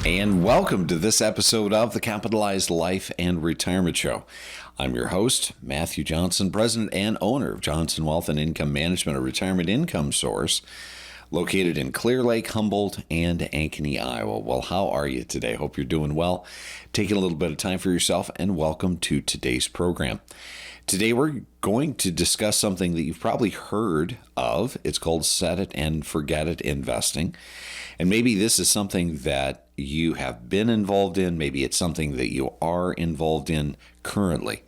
And welcome to this episode of the Capitalized Life and Retirement Show. I'm your host, Matthew Johnson, president and owner of Johnson Wealth and Income Management, a retirement income source located in Clear Lake, Humboldt, and Ankeny, Iowa. Well, how are you today? Hope you're doing well. Taking a little bit of time for yourself, and welcome to today's program. Today we're going to discuss something that you've probably heard of. It's called set it and forget it investing. And maybe this is something that you have been involved in. Maybe it's something that you are involved in currently.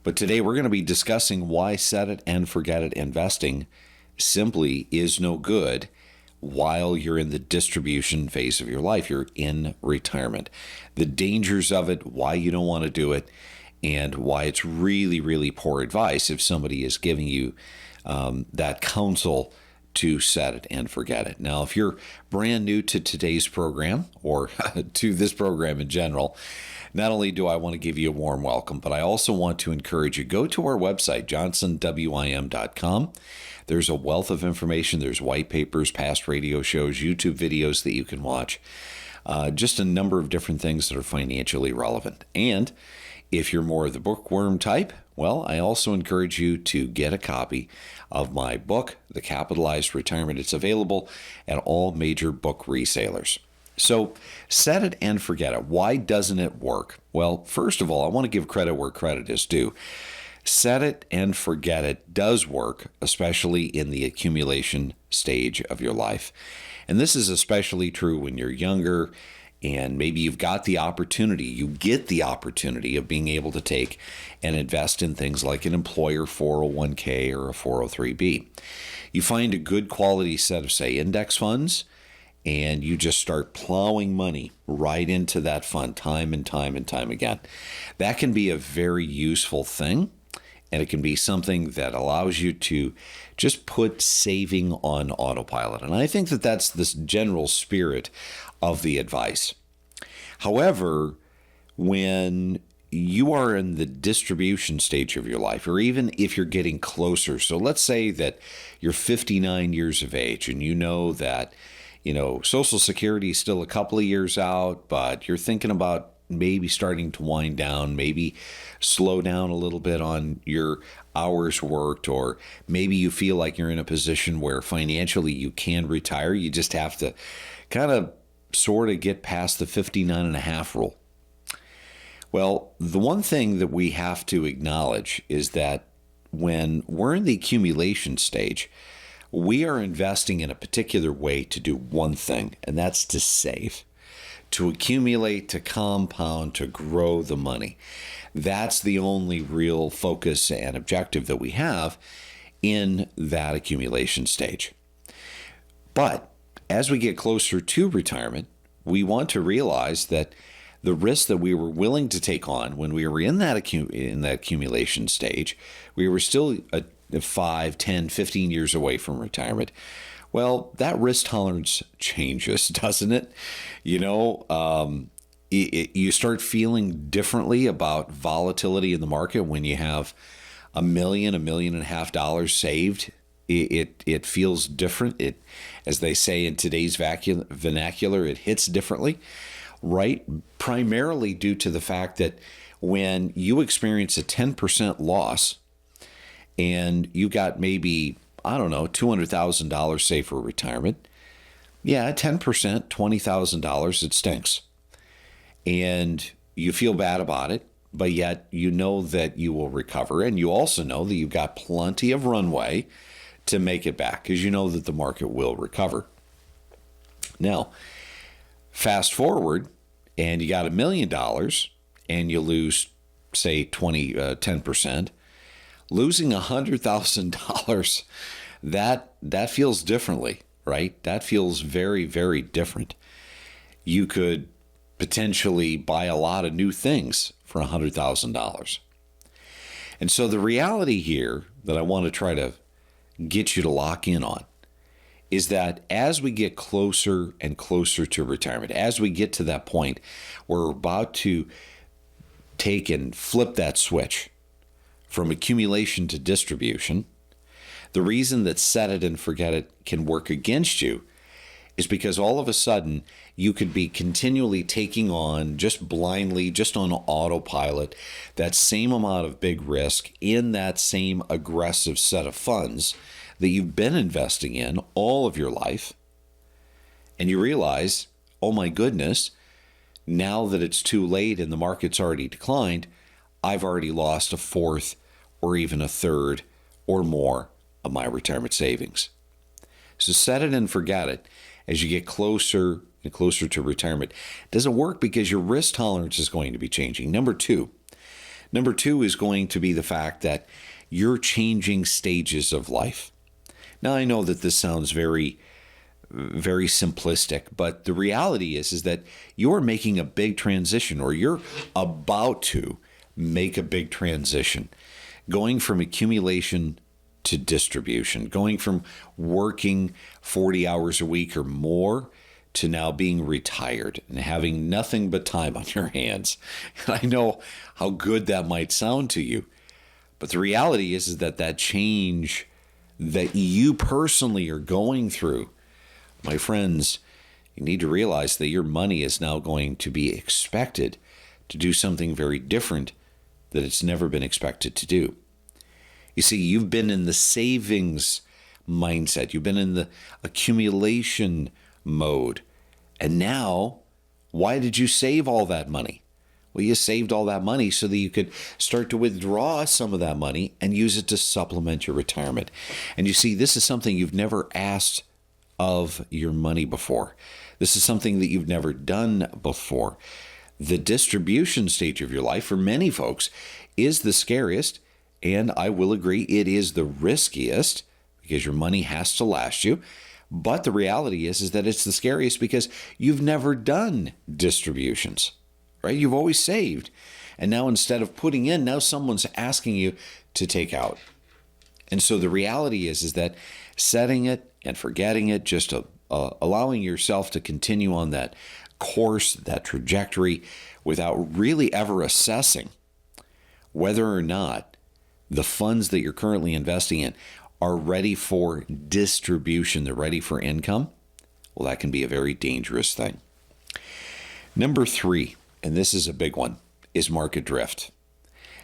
But today we're going to be discussing why set it and forget it investing simply is no good while you're in the distribution phase of your life. You're in retirement. The dangers of it, why you don't want to do it, and why it's really, really poor advice if somebody is giving you that counsel to set it and forget it. Now, if you're brand new to today's program or to this program in general, not only do I want to give you a warm welcome, but I also want to encourage you, go to our website, johnsonwim.com. There's a wealth of information. There's white papers, past radio shows, YouTube videos that you can watch, just a number of different things that are financially relevant. And if you're more of the bookworm type, well, I also encourage you to get a copy of my book, The Capitalized Retirement. It's available at all major book resellers. So set it and forget it. Why doesn't it work? Well, first of all, I want to give credit where credit is due. Set it and forget it does work, especially in the accumulation stage of your life. And this is especially true when you're younger and maybe you've got the opportunity, you get the opportunity of being able to take and invest in things like an employer 401k or a 403b. You find a good quality set of, say, index funds, and you just start plowing money right into that fund time and time and time again. That can be a very useful thing, and it can be something that allows you to just put saving on autopilot. And I think that that's the general spirit of the advice. However, when you are in the distribution stage of your life, or even if you're getting closer, so let's say that you're 59 years of age and you know that, Social Security is still a couple of years out, but you're thinking about maybe starting to wind down, maybe slow down a little bit on your hours worked, or maybe you feel like you're in a position where financially you can retire. You just have to kind of sort of get past the 59 and a half rule. Well, the one thing that we have to acknowledge is that when we're in the accumulation stage, we are investing in a particular way to do one thing, and that's to save, to accumulate, to compound, to grow the money. That's the only real focus and objective that we have in that accumulation stage. But as we get closer to retirement, we want to realize that the risk that we were willing to take on when we were in that accumulation stage, we were still 5, 10, 15 years away from retirement. Well, that risk tolerance changes, doesn't it? You start feeling differently about volatility in the market when you have $1 million, $1.5 million saved. It feels different. It, as they say in today's vernacular, it hits differently, right? Primarily due to the fact that when you experience a 10% loss and you got maybe, $200,000 saved for retirement, 10%, $20,000, it stinks. And you feel bad about it, but yet you know that you will recover. And you also know that you've got plenty of runway to make it back because you know that the market will recover. Now, fast forward and you got $1 million and you lose, say, 10%. Losing $100,000, that feels differently, right? That feels very, very different. You could potentially buy a lot of new things for $100,000. And so the reality here that I want to try to get you to lock in on is that as we get closer and closer to retirement, as we get to that point where we're about to take and flip that switch from accumulation to distribution, the reason that set it and forget it can work against you is because all of a sudden you could be continually taking on, just blindly, just on autopilot, that same amount of big risk in that same aggressive set of funds that you've been investing in all of your life. And you realize, oh my goodness, now that it's too late and the market's already declined, I've already lost a fourth or even a third or more of my retirement savings. So set it and forget it as you get closer and closer to retirement. It doesn't work because your risk tolerance is going to be changing. Number two is going to be the fact that you're changing stages of life. Now, I know that this sounds very simplistic, but the reality is that you're making a big transition, or you're about to make a big transition, going from accumulation to distribution, going from working 40 hours a week or more to now being retired and having nothing but time on your hands. And I know how good that might sound to you, but the reality is that change that you personally are going through, my friends, you need to realize that your money is now going to be expected to do something very different that it's never been expected to do. You see, you've been in the savings mindset. You've been in the accumulation mode. And now, why did you save all that money? Well, you saved all that money so that you could start to withdraw some of that money and use it to supplement your retirement. And you see, this is something you've never asked of your money before. This is something that you've never done before. The distribution stage of your life for many folks is the scariest, and I will agree it is the riskiest because your money has to last you. But the reality is that it's the scariest because you've never done distributions, right? You've always saved. And now instead of putting in, now someone's asking you to take out. And so the reality is that setting it and forgetting it, just allowing yourself to continue on that course, that trajectory, without really ever assessing whether or not the funds that you're currently investing in are ready for distribution, they're ready for income, well, that can be a very dangerous thing. Number 3, and this is a big one, is market drift.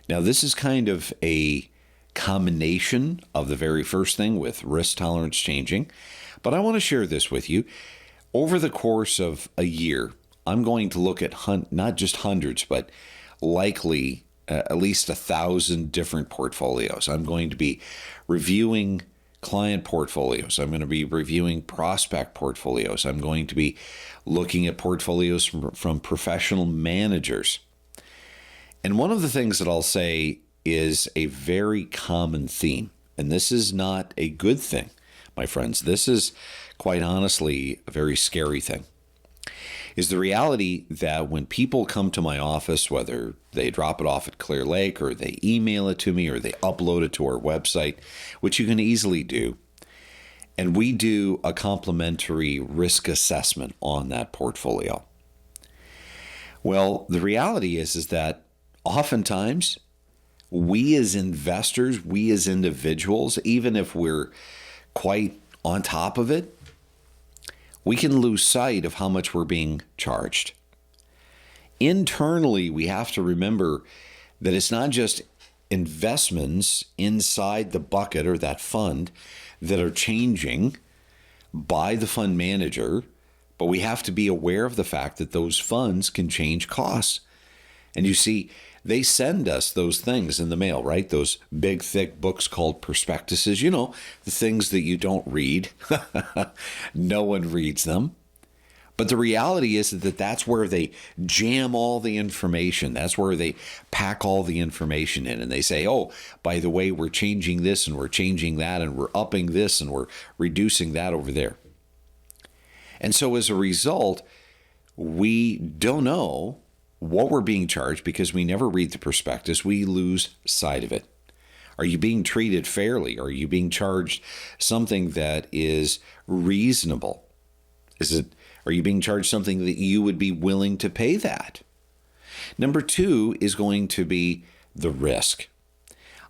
Now, this is kind of a combination of the very first thing with risk tolerance changing, but I want to share this with you. Over the course of a year, I'm going to look at not just hundreds, but likely at least 1,000 different portfolios. I'm going to be reviewing client portfolios. I'm going to be reviewing prospect portfolios. I'm going to be looking at portfolios from professional managers. And one of the things that I'll say is a very common theme, and this is not a good thing, my friends. This is quite honestly a very scary thing, is the reality that when people come to my office, whether they drop it off at Clear Lake or they email it to me or they upload it to our website, which you can easily do, and we do a complimentary risk assessment on that portfolio. Well, the reality is that oftentimes we as investors, we as individuals, even if we're quite on top of it, we can lose sight of how much we're being charged. Internally, we have to remember that it's not just investments inside the bucket or that fund that are changing by the fund manager, but we have to be aware of the fact that those funds can change costs. And you see, they send us those things in the mail, right? Those big, thick books called prospectuses, the things that you don't read. No one reads them. But the reality is that that's where they jam all the information. That's where they pack all the information in. And they say, oh, by the way, we're changing this and we're changing that and we're upping this and we're reducing that over there. And so as a result, we don't know what we're being charged because we never read the prospectus. We lose sight of it. Are you being treated fairly? Are you being charged something that is reasonable? Are you being charged something that you would be willing to pay that? Number 2 is going to be the risk.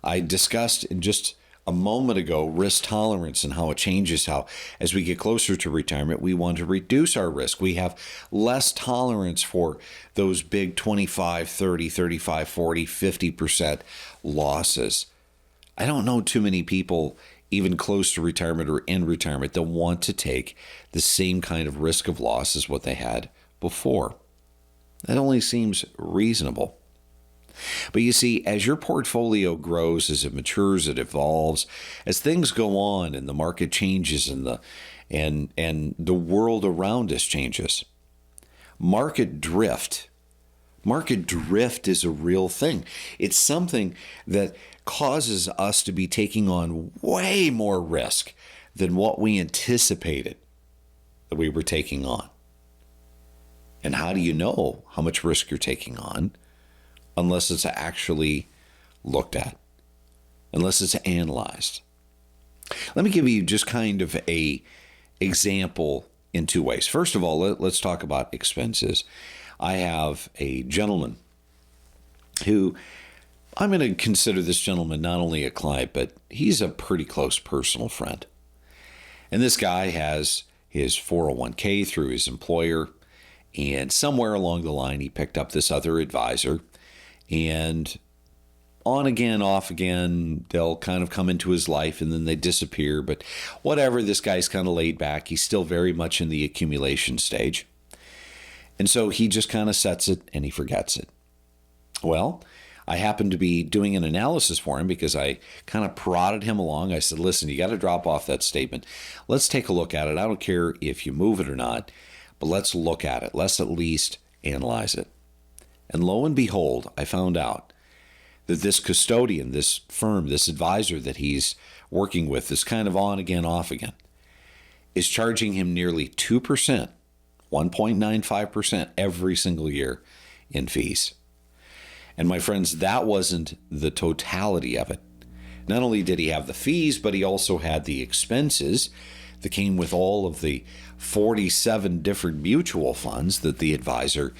I discussed in just a moment ago, risk tolerance and how it changes, how as we get closer to retirement, we want to reduce our risk. We have less tolerance for those big 25, 30, 35, 40, 50% losses. I don't know too many people even close to retirement or in retirement that want to take the same kind of risk of loss as what they had before. That only seems reasonable. But you see, as your portfolio grows, as it matures, it evolves, as things go on and the market changes and the world around us changes, market drift is a real thing. It's something that causes us to be taking on way more risk than what we anticipated that we were taking on. And how do you know how much risk you're taking on unless it's actually looked at, unless it's analyzed? Let me give you just kind of a example in two ways. First of all, let's talk about expenses. I have a gentleman who, I'm going to consider this gentleman not only a client, but he's a pretty close personal friend. And this guy has his 401k through his employer, and somewhere along the line, he picked up this other advisor, and on again, off again, they'll kind of come into his life and then they disappear. But whatever, this guy's kind of laid back. He's still very much in the accumulation stage. And so he just kind of sets it and he forgets it. Well, I happened to be doing an analysis for him because I kind of prodded him along. I said, listen, you got to drop off that statement. Let's take a look at it. I don't care if you move it or not, but let's look at it. Let's at least analyze it. And lo and behold, I found out that this custodian, this firm, this advisor that he's working with, this kind of on again, off again, is charging him nearly 2%, 1.95% every single year in fees. And my friends, that wasn't the totality of it. Not only did he have the fees, but he also had the expenses that came with all of the 47 different mutual funds that the advisor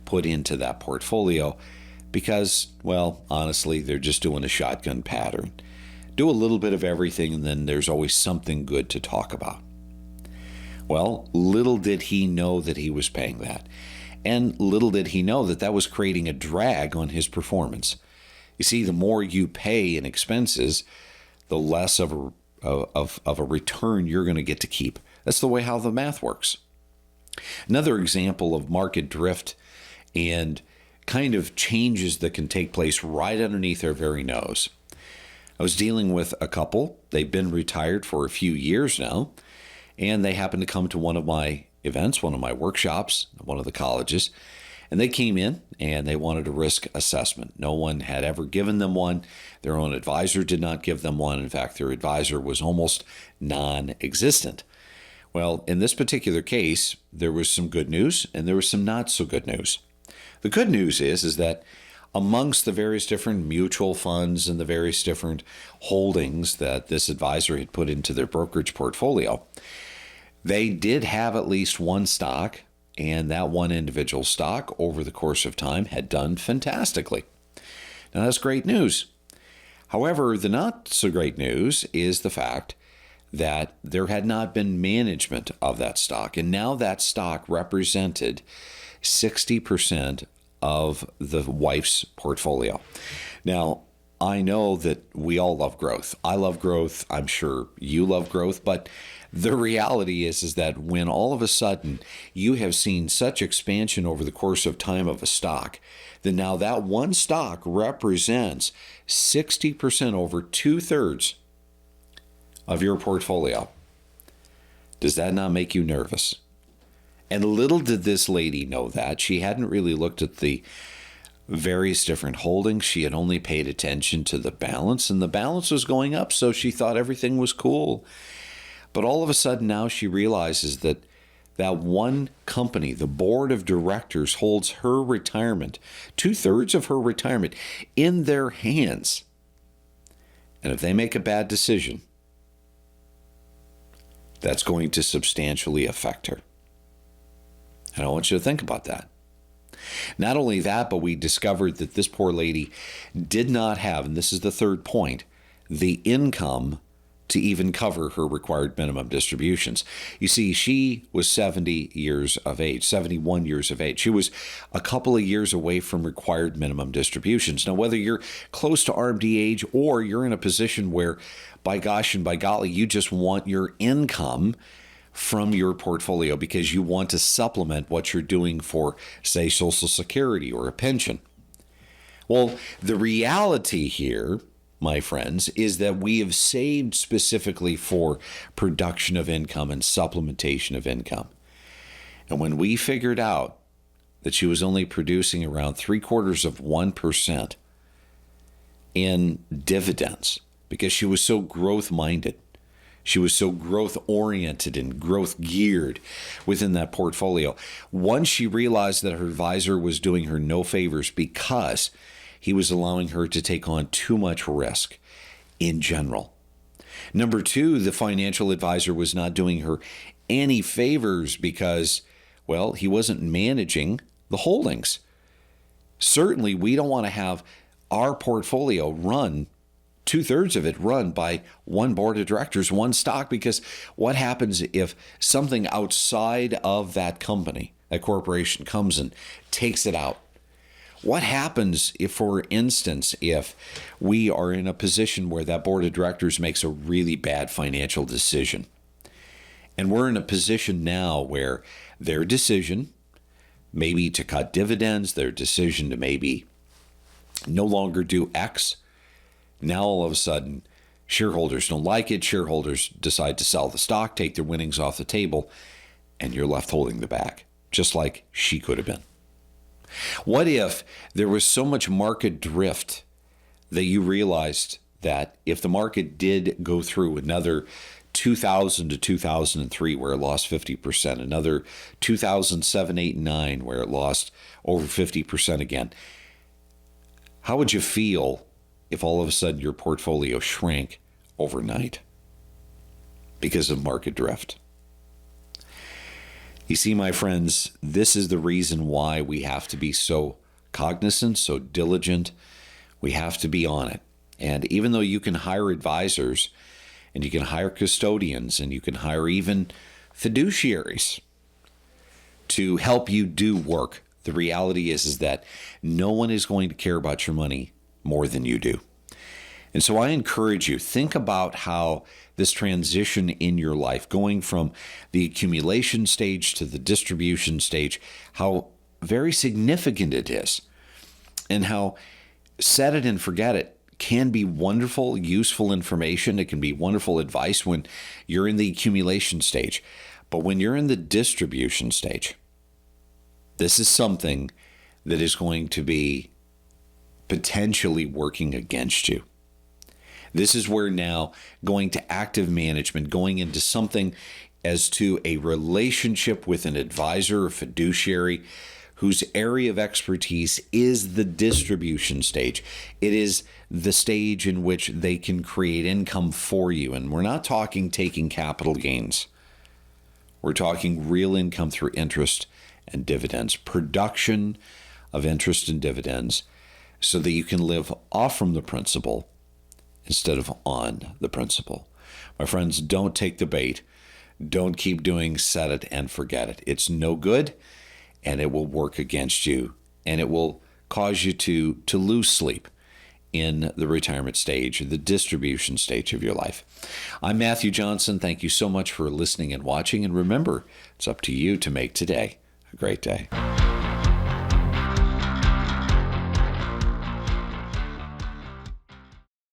put into that portfolio because, well, honestly, they're just doing a shotgun pattern. Do a little bit of everything, and then there's always something good to talk about. Well, little did he know that he was paying that. And little did he know that that was creating a drag on his performance. You see, the more you pay in expenses, the less of a return you're going to get to keep. That's the way how the math works. Another example of market drift and kind of changes that can take place right underneath our very nose. I was dealing with a couple. They've been retired for a few years now, and they happened to come to one of my events, one of my workshops, one of the colleges, and they came in and they wanted a risk assessment. No one had ever given them one. Their own advisor did not give them one. In fact, their advisor was almost non-existent. Well, in this particular case, there was some good news and there was some not so good news. The good news is that amongst the various different mutual funds and the various different holdings that this advisor had put into their brokerage portfolio, they did have at least one stock, and that one individual stock over the course of time had done fantastically. Now, that's great news. However, the not so great news is the fact that there had not been management of that stock, and now that stock represented 60% of the wife's portfolio. Now, I know that we all love growth. I love growth. I'm sure you love growth, but the reality is that when all of a sudden you have seen such expansion over the course of time of a stock, then now that one stock represents 60%, over 2/3 of your portfolio. Does that not make you nervous? And little did this lady know that. She hadn't really looked at the various different holdings. She had only paid attention to the balance, and the balance was going up, so she thought everything was cool. But all of a sudden now she realizes that that one company, the board of directors, holds her retirement, 2/3 of her retirement, in their hands. And if they make a bad decision, that's going to substantially affect her. And I want you to think about that. Not only that, but we discovered that this poor lady did not have, and this is the third point, the income to even cover her required minimum distributions. You see, she was 70 years of age, 71 years of age. She was a couple of years away from required minimum distributions. Now, whether you're close to RMD age or you're in a position where, by gosh and by golly, you just want your income from your portfolio because you want to supplement what you're doing for, say, Social Security or a pension. Well, the reality here, my friends, is that we have saved specifically for production of income and supplementation of income. And when we figured out that she was only producing around 0.75% in dividends because she was so growth-minded, she was so growth-oriented and growth-geared within that portfolio. Once she realized that her advisor was doing her no favors because he was allowing her to take on too much risk in general. Number two, the financial advisor was not doing her any favors because, well, he wasn't managing the holdings. Certainly, we don't want to have our portfolio run, 2/3 of it run by one board of directors, one stock, because what happens if something outside of that company, that corporation, comes and takes it out? What happens if, for instance, if we are in a position where that board of directors makes a really bad financial decision? And we're in a position now where their decision, maybe to cut dividends, their decision to maybe no longer do X, now all of a sudden shareholders don't like it. Shareholders decide to sell the stock, take their winnings off the table, and you're left holding the bag, just like she could have been. What if there was so much market drift that you realized that if the market did go through another 2000 to 2003 where it lost 50%, another 2007, 8, and 9 where it lost over 50% again, how would you feel if all of a sudden your portfolio shrank overnight because of market drift? You see, my friends, this is the reason why we have to be so cognizant, so diligent. We have to be on it. And even though you can hire advisors and you can hire custodians and you can hire even fiduciaries to help you do work, the reality is that no one is going to care about your money more than you do. And so I encourage you, think about how this transition in your life, going from the accumulation stage to the distribution stage, how very significant it is, and how set it and forget it can be wonderful, useful information. It can be wonderful advice when you're in the accumulation stage. But when you're in the distribution stage, this is something that is going to be potentially working against you. This is where now going to active management, going into something as to a relationship with an advisor or fiduciary whose area of expertise is the distribution stage. It is the stage in which they can create income for you. And we're not talking taking capital gains. We're talking real income through interest and dividends, production of interest and dividends, so that you can live off from the principal instead of on the principal. My friends, don't take the bait. Don't keep doing set it and forget it. It's no good, and it will work against you, and it will cause you to lose sleep in the retirement stage, the distribution stage of your life. I'm Matthew Johnson. Thank you so much for listening and watching, and remember, it's up to you to make today a great day.